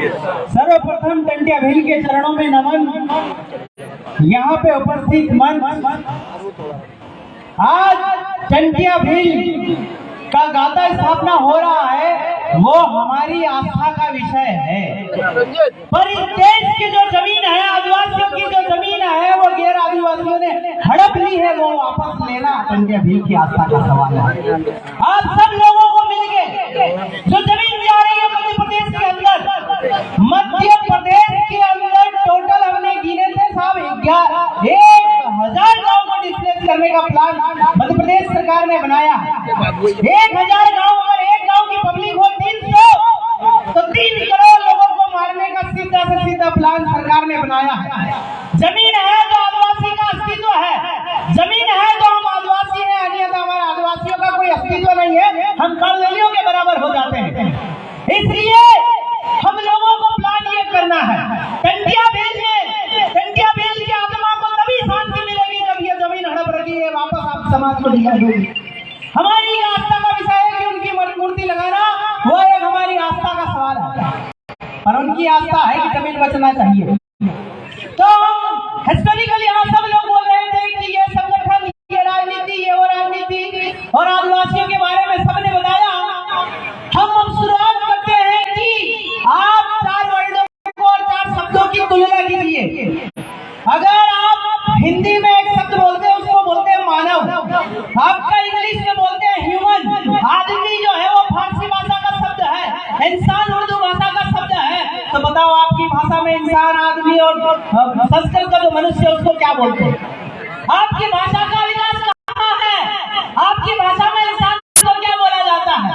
सर्वप्रथम टंट्या भील के चरणों में नमन। यहाँ पे उपस्थित मंच, आज टंट्या भील का गाथा स्थापना हो रहा है, वो हमारी आस्था का विषय है। पर इस देश की जो जमीन है, आदिवासियों की जो जमीन है, वो गैर आदिवासियों ने हड़प ली है, वो वापस लेना टंट्या भील की आस्था का सवाल है। आप सब लोगों को मिलके जो जमीन जा रही है मध्य प्रदेश के अंदर, मध्य प्रदेश के अंदर टोटल हमने गिने थे साहब 1000 गाँव को डिस्प्लेस करने का प्लान मध्य प्रदेश सरकार ने बनाया। 1000 गाँव, अगर एक गाँव की पब्लिक हो 300, तो 3 करोड़ लोगों को मारने का सीधा से सीधा प्लान सरकार ने बनाया है। जमीन है तो आदिवासी का अस्तित्व है, जमीन है तो हम आदिवासी हैं, अन्यथा हमारे आदिवासियों का कोई अस्तित्व नहीं है, हम कॉलोनियों के बराबर हो जाते हैं। इसलिए हम लोगों को प्लान ये करना है, टंट्या भील की आत्मा को तभी शांति मिलेगी जब ये जमीन हड़प रखी है वापस आप समाज को दिया जाएगी। हमारी आस्था का विषय है कि उनकी मूर्ति लगाना, वो एक हमारी आस्था का सवाल है, और उनकी आस्था है कि जमीन बचना चाहिए। तो हिस्टोरिकली यहाँ सब लोग बोल रहे थे कि ये संगठन, ये राजनीति, ये वो राजनीति, और आदिवासियों के बारे में सबने बताया। हम अब शुरुआत करते हैं कि आप 4 वर्डों को और 4 शब्दों की तुलना कीजिए। अगर आप हिंदी में एक शब्द बोलते हैं, उसको बोलते हैं मानव, आपका इंग्लिश में बोलते हैं ह्यूमन। आदमी जो है वो फारसी भाषा का शब्द है, इंसान उर्दू भाषा का शब्द है। तो बताओ आपकी भाषा में इंसान, आदमी और संस्कृत का जो मनुष्य है उसको क्या बोलते हैं? आपकी भाषा का विकास कहाँ है? आपकी भाषा में इंसान को क्या बोला जाता है?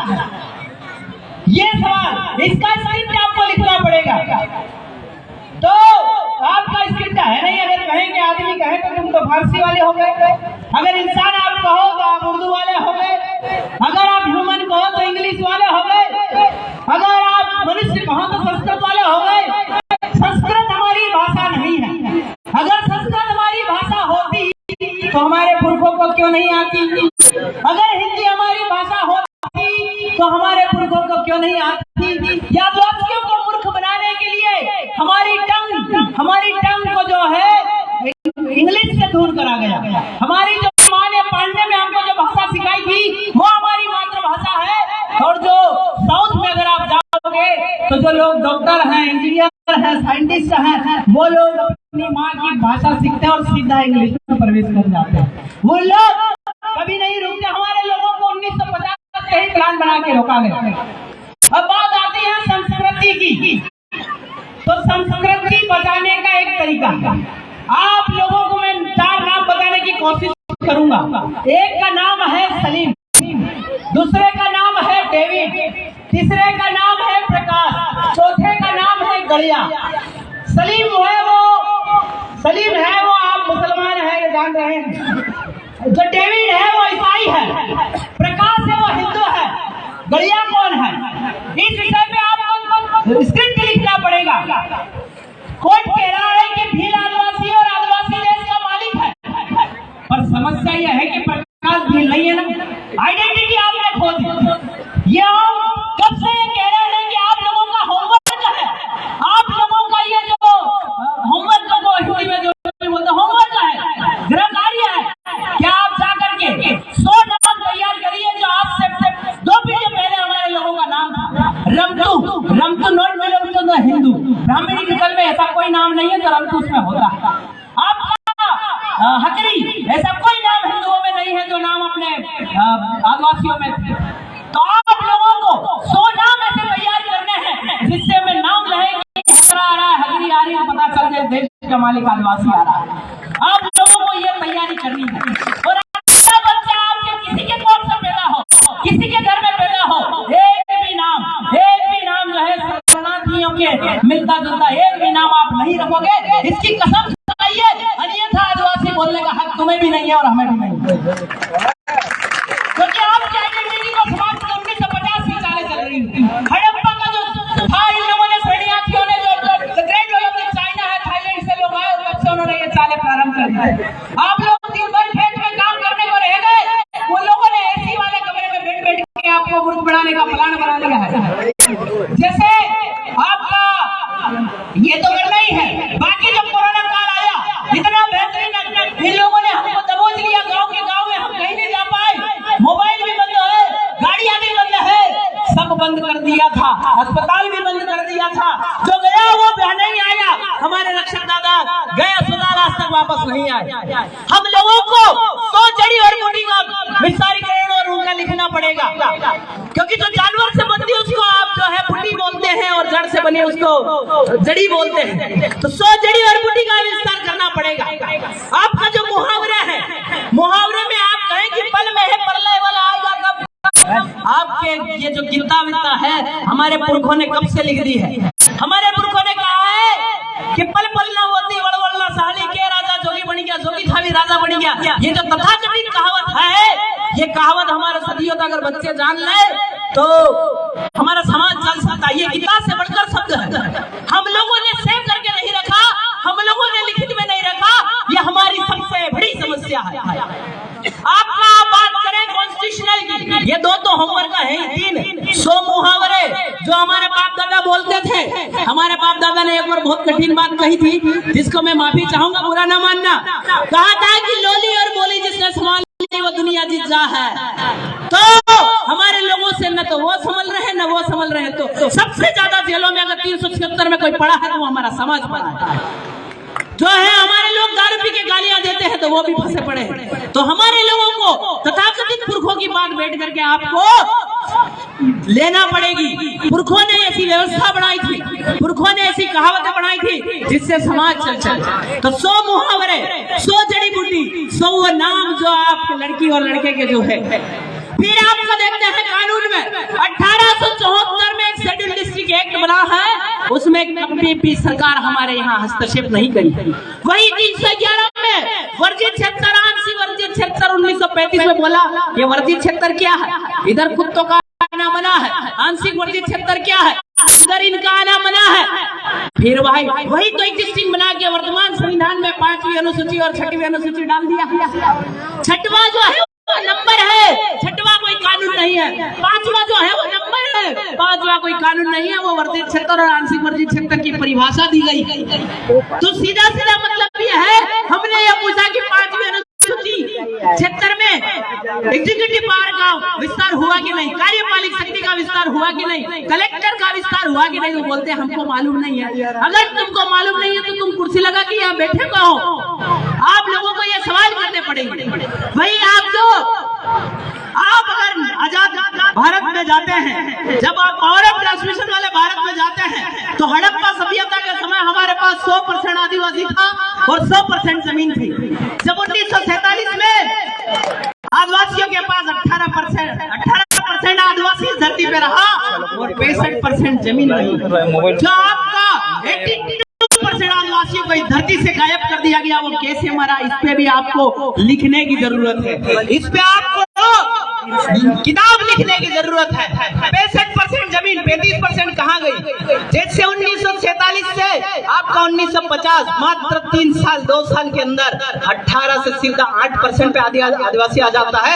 ये सवाल, इसका स्क्रिप्ट आपको लिखना पड़ेगा। तो आपका स्क्रिप्ट है नहीं, अगर कहेंगे आदमी कहे तो तुम तो फारसी वाले हो गए, अगर इंसान आप कहो तो आप उर्दू वाले हो गए, अगर आप ह्यूमन कहो तो इंग्लिश वाले हो गए, अगर आप मनुष्य कहो तो संस्कृत वाले हो गए। संस्कृत हमारी भाषा नहीं है। अगर संस्कृत हमारी भाषा होती तो हमारे पुरखों को क्यों नहीं आती? अगर हिंदी हमारी भाषा होती तो हमारे पुरखों को क्यों नहीं आती? या आदिवासियों को मूर्ख बनाने के लिए हमारी टंग को जो है इंग्लिश से दूर करा गया। हमारी जो माँ ने पढ़ने में हमको जो भाषा सिखाई थी वो हमारी मातृभाषा है। और जो साउथ में अगर आप जाओगे तो जो लोग डॉक्टर हैं, इंजीनियर हैं, साइंटिस्ट हैं, वो लोग अपनी माँ की भाषा सीखते हैं और सीधा इंग्लिश में प्रवेश कर जाते हैं। वो लोग कभी नहीं रुकते। हमारे लोगों को 1950 तक कहीं प्लान बना के रोका गया। अब बात आती है संस्कृति की, तो संस्कृति बचाने का एक तरीका, आप लोगों को मैं 4 नाम बताने की कोशिश करूंगा। एक का नाम है सलीम, दूसरे का नाम है डेविड, तीसरे का नाम है प्रकाश, चौथे का नाम है गड़िया। सलीम है वो आप मुसलमान है, ये जान रहे हैं। जो डेविड है वो ईसाई है, प्रकाश है वो हिंदू है, गड़िया कौन है? इस विषय पे आपको स्क्रिप्ट लिखना पड़ेगा। कोर्ट कह रहा है कि भील आदिवासी और आदिवासी देश का मालिक है, पर समस्या यह है कि प्रकाश भील नहीं है ना। आइडेंटिटी आपने खो दी। ये हम कब से कह रहे हैं कि आप लोगों का होमवर्क है, आप लोगों का ये जो होमवर्क को हिंदी में जो बोलते होमवर्क है, गृह कार्य है, क्या आप जाकर के 100 नाम तैयार करिए जो आज से 2 पीढ़ी पहले हमारे लोगों का नाम था। रमतू not belong to the Hindu. ब्राह्मणी निकल में ऐसा कोई नाम नहीं है जो रमतू उसमें होता है। आपका हकरी ऐसा कोई नाम हिंदुओं में नहीं है जो नाम अपने आदिवासियों में थे। तो आप लोगों को 100 नाम ऐसे तैयार करने हैं जिससे हमें नाम रहे आ रहा है, हकरी आ रही है, पता चल जाए देश का मालिक आदिवासी आ रहा है। आप लोगों को ये तैयारी करनी है। और बच्चा आपके किसी के कोख से पैदा हो, किसी के घर में पैदा हो, एक भी नाम जो है शरणार्थियों के मिलता जुलता एक भी नाम आप नहीं रखोगे, इसकी कसम खाइए, अन्यथा आदिवासी बोलने का हक तुम्हें भी नहीं है और हमें भी नहीं है। क्योंकि आपकी आइडेंटिटी को समाप्त 1950 से चल रही है। हड़प्पा का जो था, इन लोगों ने शरणार्थियों ने जो ग्रेट वॉल ऑफ चाइना है, थाईलैंड से लोग आए और तब से उन्होंने ये चाले प्रारंभ कर दिए। आप लोग दिन भर खेत में काम करने को रह गए, वो लोगों ने एसी वाले कमरे में बैठ के आपको मूर्ख बनाने का प्लान बना लिया है। जैसे आपका गया था, जो गया वो नहीं आया। हमारे रक्षक दादा गया सुधार आज तक वापस नहीं आए। हम लोगों को 100 जड़ी और बूटी का विस्तारीकरण और उनका लिखना पड़ेगा, क्योंकि जो जानवर से बनती है उसको आप जो है बूटी बोलते हैं और जड़ से बनी उसको जड़ी बोलते हैं। तो 100 जड़ी और बूटी का विस्तार करना पड़ेगा। आपका जो मुहावरा है, मुहावरे में आप कहें कि पल में है परलय वाला आएगा कब। आपके ये जो गीता विता है हमारे पुरखों ने कब से लिख दी है। हमारे पुरखों ने कहा है कि पल पल ना होती वड़वड़ला साली के राजा जोगी बन गया, जोगी था भी राजा बन गया। ये जो तथाकथित कहावत है, ये कहावत हमारे सदियों तक अगर बच्चे जान ले तो हमारा समाज चल सकता है। ये गीता से बढ़कर शब्द है। हम लोगों ने सेव करके नहीं रखा, हम लोगों ने लिखित में नहीं रखा। ये हमारी सबसे बड़ी समस्या है। आपका बात करें कॉन्स्टिट्यूशनल की, ये 2 तो होमवर्क है, 3 100 मुहावरे जो हमारे बाप दादा बोलते थे। हमारे बाप दादा ने एक बार बहुत कठिन बात कही थी, जिसको मैं माफी चाहूंगा, बुरा ना मानना। कहा था कि लोली और बोली जिसने संभाल ली वो दुनिया जीत जा है। तो हमारे लोगों से न तो वो संभल रहे न वो संभल रहे। तो सबसे ज्यादा जेलों में अगर 376 में कोई पड़ा है तो वो हमारा समाज पड़ा है। जो है हमारे लोग दारू पी के गालियां देते हैं तो वो भी फंसे पड़े हैं। तो हमारे लोगों को तथाकथित पुरखों की बात बैठ करके आपको लेना पड़ेगी। पुरखों ने ऐसी व्यवस्था बनाई थी, पुरखों ने ऐसी कहावतें बनाई थी जिससे समाज चल। तो 100 मुहावरे, 100 जड़ी बूटी, 100 वो नाम जो आप लड़की और लड़के के जो है। फिर आपको देखते हैं कानून में 1874 में एक शेड्यूल डिस्ट्रिक्ट एक्ट बना है, उसमें कभी भी सरकार हमारे यहाँ हस्तक्षेप नहीं करी। वही 311 में वर्जित क्षेत्र, आंशिक वर्जित क्षेत्र 1935 में बोला ये वर्जित क्षेत्र क्या है, इधर कुत्तों का आना मना है। आंशिक वर्जित क्षेत्र क्या है, इधर इनका आना मना है। फिर वही तो एग्जिस्टिंग बना के वर्तमान संविधान में 5वीं अनुसूची और 6वीं अनुसूची डाल दिया। 6वां जो है वो नंबर है, 6वां कोई कानून नहीं है। 5वां जो है वो नंबर है, 5वां कोई कानून नहीं है। वो वर्जित क्षेत्र और आंशिक वर्जित क्षेत्र की परिभाषा दी गई। तो सीधा सीधा मतलब ये है, हमने ये पूछा कि 5वीं अनुसूची क्षेत्र में एग्जीक्यूटिव पावर का विस्तार हुआ कि नहीं, कार्यपालिक शक्ति का विस्तार हुआ कि नहीं, कलेक्टर का विस्तार हुआ कि नहीं। तो बोलते हमको मालूम नहीं है। अगर तुमको मालूम नहीं है तो तुम कुर्सी लगा के यहाँ बैठे कहो। आप लोगों को ये सवाल करने पड़ेंगे। वही आप अगर आजाद भारत में जाते हैं, जब आप पावर ऑफ ट्रांसमिशन वाले भारत में जाते हैं, तो हड़प्पा सभ्यता के समय हमारे पास 100% आदिवासी था और 100% जमीन थी। जब 1947 में आदिवासियों के पास 18% आदिवासी धरती पे रहा और 65% जमीन रही। जो आपका 82% आदिवासियों को इस धरती से गायब कर दिया गया, वो कैसे मरा, इस पे भी आपको लिखने की जरूरत है। इस पे आपको किताब लिखने की जरूरत है। 65% जमीन 35% कहाँ गई। जैसे 1947 से आपका 1950 मात्र 3 साल 2 साल के अंदर 18 से सीधा 8% पे आदिवासी आ जाता है।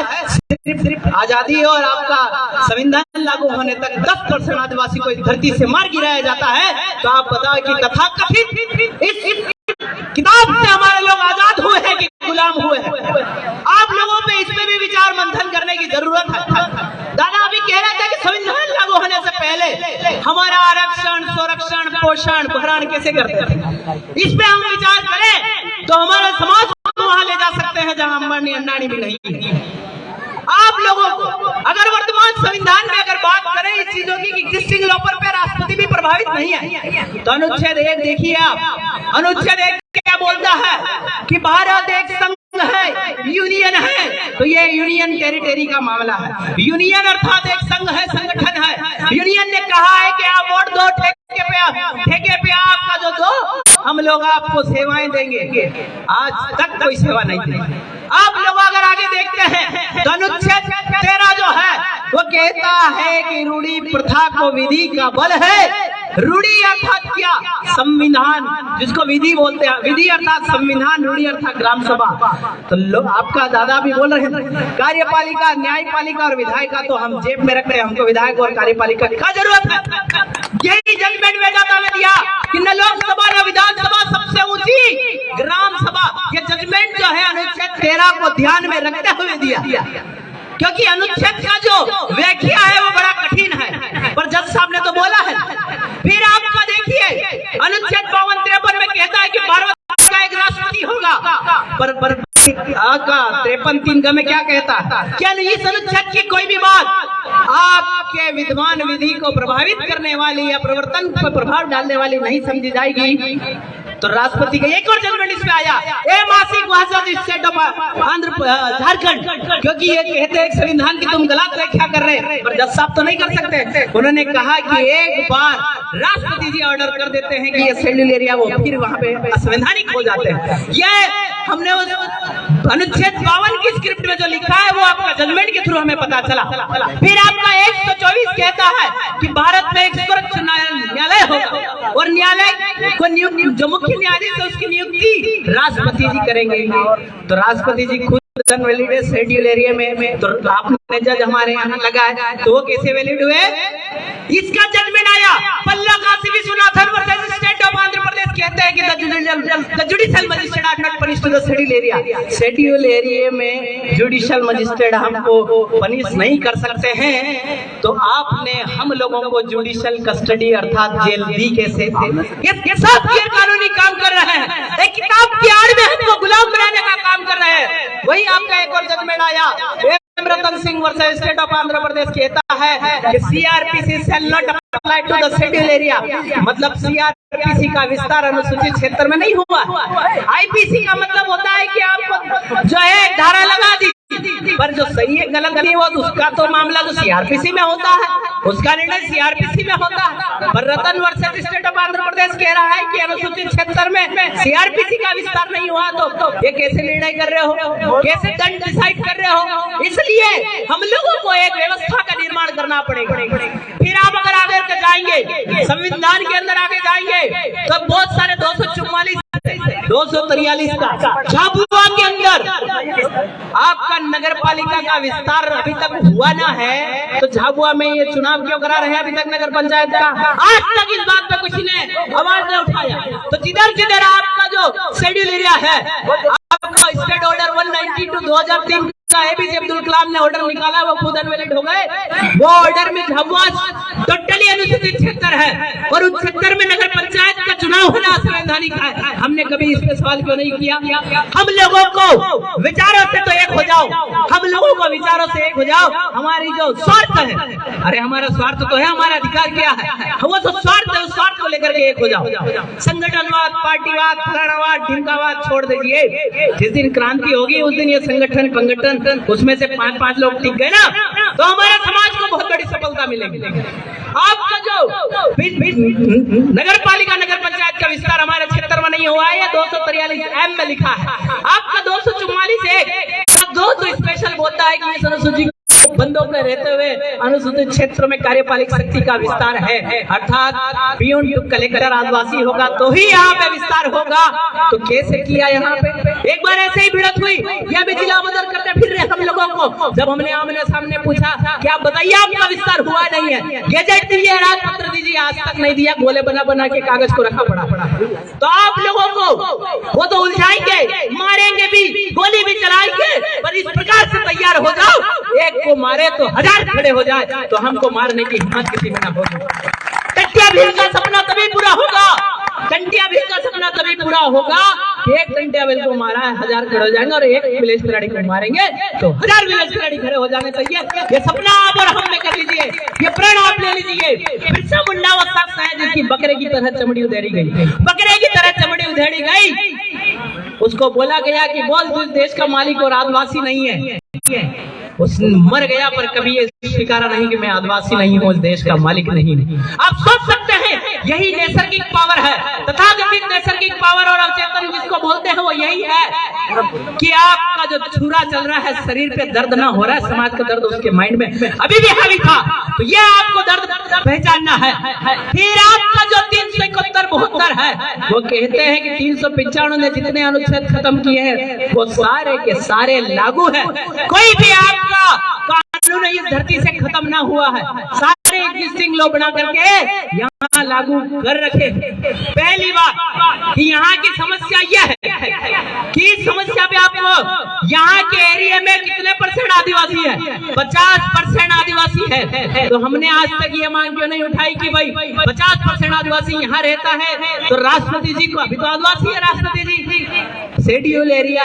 सिर्फ आजादी और आपका संविधान लागू होने तक 10% आदिवासी को इस धरती से मार गिराया जाता है। तो आप बताओ कि तथाकथित इस किताब से हमारे लोग आजाद हुए हैं कि गुलाम हुए हैं। आप लोगों पे इसमें भी विचार मंथन करने की जरूरत है। दादा अभी कह रहे थे कि संविधान लागू होने से पहले हमारा आरक्षण, संरक्षण, पोषण, भरण कैसे करते थे। इस पे हम विचार करें तो हमारे समाज को वहां ले जा सकते हैं जहां अंबानी अंडानी भी नहीं है। आप लोगों को अगर वर्तमान संविधान में अगर बात करें इस चीजों की एग्जिस्टिंग लॉ पर राष्ट्रपति भी प्रभावित नहीं है, तो अनुच्छेद 1 देखिए आप। अनुच्छेद 1 क्या बोलता है कि भारत एक संघ है, यूनियन है। तो ये यूनियन टेरिटरी का मामला है। यूनियन अर्थात एक संघ है, संगठन है। यूनियन ने कहा है कि आप वोट दो, ठेके पे आपका जो दो, हम लोग आपको सेवाएं देंगे। आज तक कोई सेवा नहीं दी। आप लोग अगर आगे देखते हैं तो अनुच्छेद 13 जो है वो कहता है कि रूढ़ी प्रथा को विधि का बल है। रूढ़ी अर्थात क्या, संविधान, जिसको विधि बोलते हैं। विधि अर्थात संविधान, रूढ़ी अर्थात ग्राम सभा। तो लोग आपका दादा भी बोल रहे हैं कार्यपालिका, न्यायपालिका और विधायिका तो हम जेब में रख रहे हैं, हमको विधायक और कार्यपालिका की क्या जरूरत है। यही जजमेंट वेदांता ने दिया कि न लोकसभा न विधानसभा, सबसे ऊंची ग्राम सभा। ये जजमेंट जो है अनुच्छेद 13 को ध्यान में रखते हुए दिया, क्योंकि अनुच्छेद का जो व्याख्या है वो बड़ा कठिन है, पर जज साहब ने तो बोला है। फिर आपका पर का 53(3) का में क्या कहता है? क्या नहीं इस अनुच्छेद की कोई भी बात आपके विद्वान विधि को प्रभावित करने वाली या प्रवर्तन पर प्रभाव डालने वाली नहीं समझी जाएगी तो राष्ट्रपति का एक और जजमेंट इसमें आया, ए मासिक भाषा स्टेट ऑफ झारखंड, क्योंकि ये कहते हैं संविधान की तुम गलत व्याख्या कर रहे हैं, पर जज साहब तो नहीं कर सकते। उन्होंने कहा कि एक बार राष्ट्रपति जी ऑर्डर कर देते हैं कि ये शेड्यूल एरिया, वो फिर वहाँ पे असंवैधानिक हो जाते हैं। ये हमने उस अनुच्छेद 52 की स्क्रिप्ट में जो लिखा है वो आपका जजमेंट के थ्रू हमें पता चला। फिर आपका 124 कहता है कि भारत में एक सर्वोच्च न्यायालय होगा और न्यायालय को नियुक्ति जो मुख्य न्यायाधीश है उसकी नियुक्ति राष्ट्रपति जी करेंगे। तो राष्ट्रपति जी खुद वैलिड है शेड्यूल एरिया में, तो आपने जज हमारे यहाँ लगा है तो वो कैसे वैलिड हुए? इसका जजमेंट आया पल्ला Kashi Vishwanathan versus state of Andhra Pradesh, कहते हैं कि the judicial magistrate are not punish to the schedule area. Schedule area में जुडिशियल मजिस्ट्रेट हमको पनिश नहीं कर सकते हैं, तो आपने हम लोगों को जुडिशियल कस्टडी अर्थात जेल दी कैसे? ये सब गैर कानूनी काम कर रहे हैं, एक किताब की आड़ में हमको गुलाम बनाने का काम कर रहे हैं। वही आपका एक और जजमेंट आया, Ratan Singh versus state of Andhra Pradesh, कहता है कि CrPC shall not apply to the schedule area, मतलब सीआरपीसी का विस्तार अनुसूचित क्षेत्र में नहीं हुआ। आईपीसी का मतलब होता है कि आपको जो है धारा लगा दी, पर जो सही है गलत नहीं हुआ तो उसका तो मामला तो सीआरपीसी में होता है, उसका निर्णय सीआरपीसी में होता है। पर रतन वर्सेस स्टेट ऑफ आंध्र प्रदेश कह रहा है कि अनुसूचित क्षेत्र में सीआरपीसी का विस्तार नहीं हुआ, तो ये कैसे निर्णय कर रहे हो, कैसे दंड डिसाइड कर रहे हो? इसलिए हम लोगों को एक व्यवस्था का निर्माण करना पड़ेगा। फिर आप अगर आगे जाएंगे संविधान के अंदर आगे जाएंगे तो बहुत सारे 244 243 का झाबुआ के अंदर आपका नगर पालिका का विस्तार अभी तक हुआ ना है, तो झाबुआ में ये चुनाव क्यों करा रहे हैं अभी तक नगर पंचायत का? आज तक इस बात पे किसी ने आवाज नहीं उठाया। तो जिधर जिधर आपका जो शेड्यूल एरिया है, आपका स्टेट ऑर्डर 192 2003 का एपीजे अब्दुल कलाम ने ऑर्डर निकाला, वो खुद अनवैलिड हो गए। वो ऑर्डर में झाबुआ टोटली अनुसूचित क्षेत्र है और उस क्षेत्र में नगर पंचायत का चुनाव होना असंवैधानिक है। हमने कभी इस पे सवाल क्यों नहीं किया? हम लोगों को विचारों से तो एक हो जाओ, हम लोगों को विचारों से एक हो जाओ। हमारी जो स्वार्थ है, अरे हमारा स्वार्थ तो है, हमारा अधिकार क्या है? वो तो स्वार्थ है, उस स्वार्थ को लेकर के एक हो जाओ। संगठनवाद, पार्टीवाद, फलानावाद, ढिमकावाद छोड़ दीजिए। जिस दिन क्रांति होगी उस दिन ये संगठन उसमें से 5-5 लोग टिक गए ना, तो हमारे समाज को बहुत बड़ी सफलता मिलेगी। आपका जो नगर पालिका नगर पंचायत का विस्तार हमारे क्षेत्र में नहीं हुआ है, 243 में लिखा है। आपका 244 दो तो स्पेशल बोलता है कि इस अनुसूचित बंदों में रहते हुए अनुसूचित क्षेत्र में कार्यपालिक शक्ति का विस्तार है, अर्थात पियून टू कलेक्टर आदिवासी होगा तो ही यहाँ पे विस्तार होगा। तो कैसे किया यहाँ पे? एक बार ऐसे ही भिड़त हुई, या भी जिला बदल करते फिर रहे हम लोगों को। जब हमने आमने सामने पूछा कि आप बताइए आपका विस्तार हुआ नहीं है, गेजेट दीजिए, राजपत्र दीजिए, आज तक नहीं दिया, गोले बना के कागज को रखा पड़ा। तो आप लोगों को वो तो उलझाएंगे, मारेंगे भी, गोली भी चलाएंगे, पर इस प्रकार से तैयार हो जाओ, एक को मारे तो 1000 खड़े हो जाए, तो हमको मारने की हिम्मत किसी में ना होगी। टंटिया भील का सपना तभी पूरा होगा, टंटिया भील का सपना तभी पूरा होगा कि एक टंटिया भील को मारा है 1000 खड़े हो जाएंगे, और एक विलेज खिलाड़ी को मारेंगे तो 1000 विलेज खिलाड़ी खड़े हो जाने चाहिए। ये सपना आप और हम में कर लीजिए, ये प्रण आप ले लीजिए। बिरसा मुंडा वो शख्स है जिसकी बकरे की तरह चमड़ी उधेड़ी गई, बकरे की तरह चमड़ी उधेड़ी गई। उसको बोला गया कि बोल तू देश का मालिक और आदिवासी नहीं है। उसने मर गया, पर कभी ये स्वीकारा नहीं कि मैं आदिवासी नहीं हूँ, देश का मालिक नहीं। आप सोच सकते हैं यही नैसर्गिक पावर है, तथाकथित नैसर्गिक पावर और अवचेतन जिसको बोलते हैं वो यही है कि आपका जो छुरा चल रहा है, शरीर पे दर्द ना हो रहा है, समाज का दर्द उसके माइंड में अभी भी हावी था, तो ये आपको दर्द पहचानना है। फिर आपका जो 371-72 है, वो कहते हैं कि 395 ने जितने अनुच्छेद खत्म किए हैं वो सारे के सारे लागू है। कोई भी आपका कानून इस धरती से खत्म ना हुआ है, सारे एग्जिस्टिंग लॉ बना करके यहाँ लागू कर रखे। पहली बात कि यहाँ की समस्या यह है कि इस समस्या पे आपको यहाँ के एरिया में कितने % आदिवासी है? 50% आदिवासी है। तो हमने आज तक ये मांग क्यों नहीं उठाई कि भाई 50% आदिवासी यहाँ रहता है तो राष्ट्रपति जी को, अभी तो आदिवासी है राष्ट्रपति जी, शेड्यूल एरिया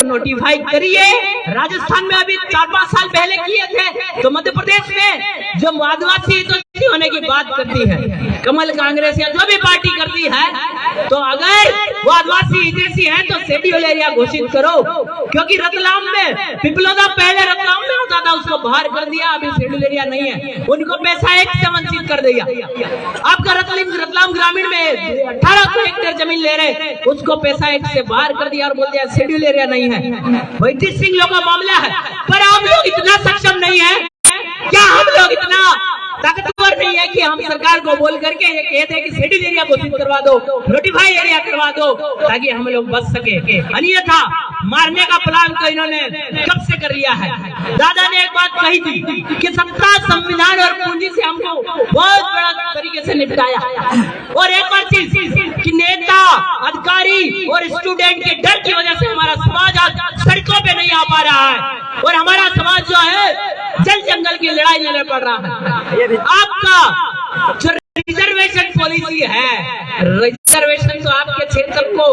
नोटिफाई करिए। राजस्थान में अभी 4-5 साल पहले किए थे, तो मध्य प्रदेश में जो आदिवासी तो होने की बात करती है, कमल कांग्रेस या जो भी पार्टी करती है, तो अगर वो आदिवासी हितैषी है तो शेड्यूल एरिया घोषित करो। क्योंकि रतलाम में पिपलोदा पहले रतलाम में होता था, उसको बाहर कर दिया, अभी शेड्यूल एरिया नहीं है, उनको पैसा एक से वंचित कर दिया। आपका रतलाम ग्रामीण में 1800 हेक्टेयर जमीन ले रहे, उसको पैसा एक से बाहर कर दिया और बोल दिया शेड्यूल एरिया नहीं है। वही 30 सिंह लोगों का मामला है। पर आप लोग इतना सक्षम नहीं है क्या? हम लोग इतना ताकतवर नहीं है कि हम सरकार को बोल करके ये कहते हैं कि शेड्यूल एरिया घोषित करवा दो, नोटिफाई एरिया करवा दो, ताकि हम लोग बच सके। अन्यथा मारने का प्लान तो इन्होंने कब से कर लिया है। दादा ने एक बात कही थी कि सत्ता, संविधान और पूंजी से हमको बहुत बड़ा तरीके से निपटाया। और एक और चीज कि नेता, अधिकारी और स्टूडेंट के डर की वजह से हमारा समाज आज सड़कों पे नहीं आ पा रहा है, और हमारा समाज जो है जल जंगल की लड़ाई लड़ पड़ रहा है। आपका जो रिजर्वेशन पॉलिसी है, रिजर्वेशन तो आपके क्षेत्र को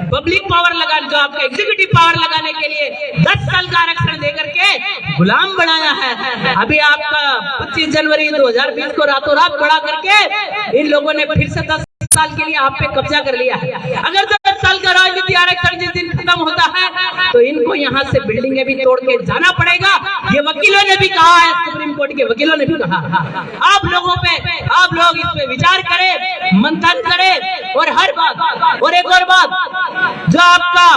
पब्लिक पावर लगाने, जो आपका एग्जीक्यूटिव पावर लगाने के लिए 10 साल का आरक्षण देकर के गुलाम बनाया है। अभी आपका 25 जनवरी 2020 को रातों रात बढ़ा करके इन लोगों ने फिर से 10 साल के लिए आप पे कब्जा कर लिया है। अगर 10 साल का राजनीति आरक्षण जिस दिन खत्म होता है तो इनको यहाँ से बिल्डिंगें भी तोड़ के जाना पड़ेगा। ये वकीलों ने भी कहा है, सुप्रीम कोर्ट के वकीलों ने भी कहा। आप लोगों पे, आप लोग इस पे विचार करें, मंथन करें, और हर बात। और एक और बात, जो आपका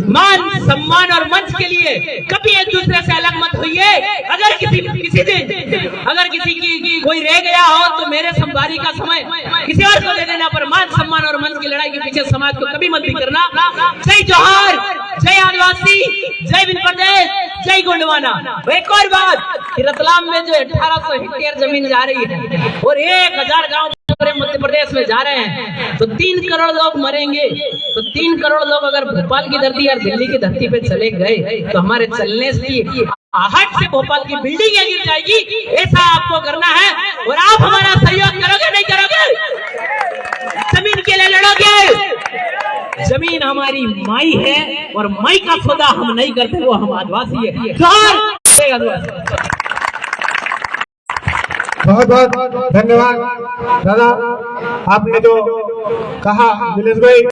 मान, सम्मान और मंच के लिए कभी एक दूसरे से अलग मत होइए। अगर किसी दिन अगर किसी की कोई रह गया हो तो मेरे संभारी का समय किसी और को दे देना, पर मान, सम्मान और मंच की लड़ाई के पीछे समाज को कभी मत भी करना। जय जोहार, जय आदिवासी, जय बिन प्रदेश, जय गोंडवाना। एक और बात कि रतलाम में जो 1800 हेक्टेयर जमीन जा रही है और 1000 गांव पूरे मध्य प्रदेश में जा रहे हैं, तो 3 करोड़ लोग मरेंगे। तो 3 करोड़ लोग अगर भोपाल की धरती और दिल्ली की धरती पे चले गए तो हमारे चलने की आहट से भोपाल की बिल्डिंग गिर जाएगी। ऐसा आपको करना है, और आप हमारा सहयोग करोगे नहीं करोगे? जमीन के लिए लड़ोगे? जमीन हमारी माई है, और माई का सौदा हम नहीं करते, वो हम आदिवासी है। बहुत बहुत धन्यवाद दादा, आपने जो कहा नीलेश भाई।